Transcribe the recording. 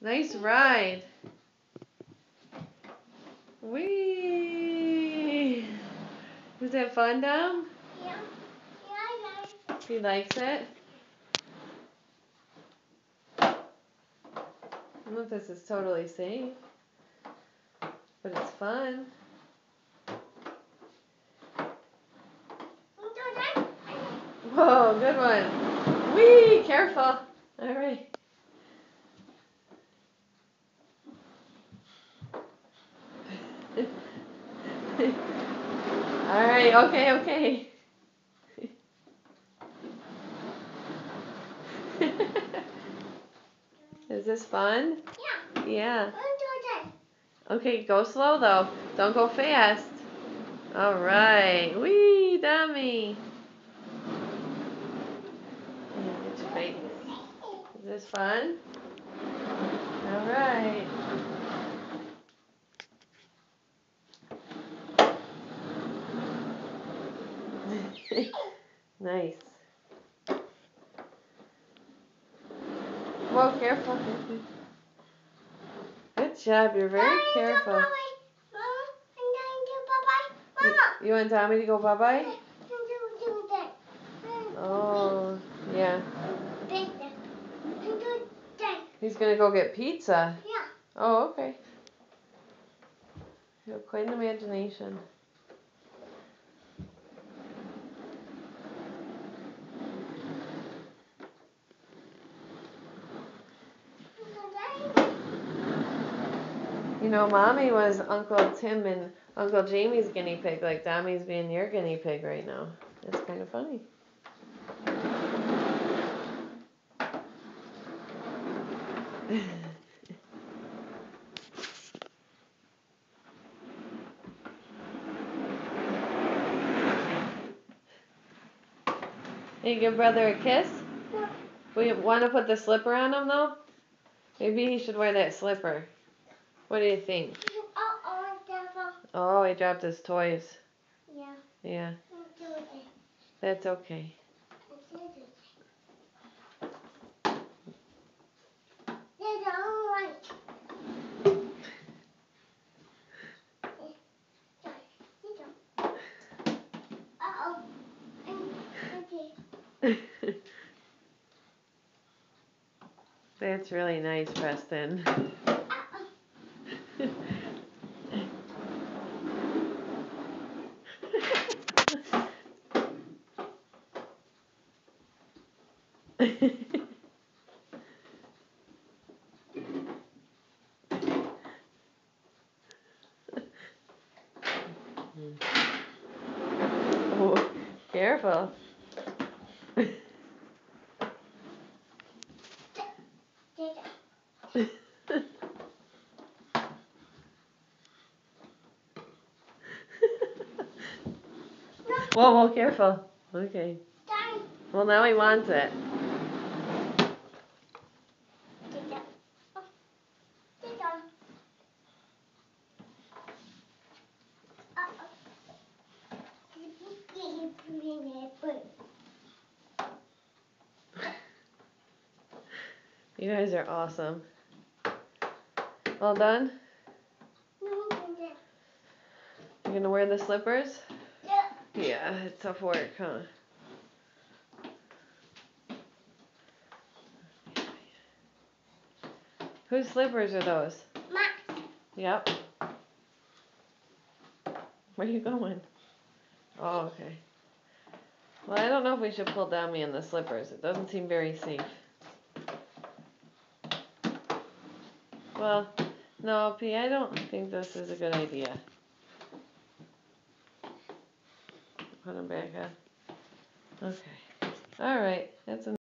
Nice ride. Whee! Was that fun, Dom? Yeah. Yeah, He likes it? I don't know if this is totally safe, but it's fun. Whoa, good one. Whee! Careful. All right. All right, okay. Is this fun? Yeah. Yeah. Okay, go slow though. Don't go fast. All right. Whee, dummy. Get your face. Is this fun? All right. Nice. Whoa, careful. Good job. You're very careful. Mama, I'm going to bye-bye. Mama. You want Tommy to go bye-bye? Oh, yeah. He's going to go get pizza. Yeah. Oh, okay. You have quite an imagination. You know, Mommy was Uncle Tim and Uncle Jamie's guinea pig, like Tommy's being your guinea pig right now. It's kind of funny. Hey, give brother a kiss? We want to put the slipper on him though? Maybe he should wear that slipper. What do you think? Oh, he dropped his toys. Yeah. Yeah. That's okay. That's really nice, Preston. Oh, careful. Whoa, careful. Okay. Well, now he wants it. You guys are awesome. All done? You gonna wear the slippers? Yeah, it's tough work, huh? Whose slippers are those? Max. Yep. Where are you going? Oh, okay. Well, I don't know if we should pull Dami in the slippers. It doesn't seem very safe. Well, no, P, I don't think this is a good idea. Put them back on. Okay. All right. That's enough.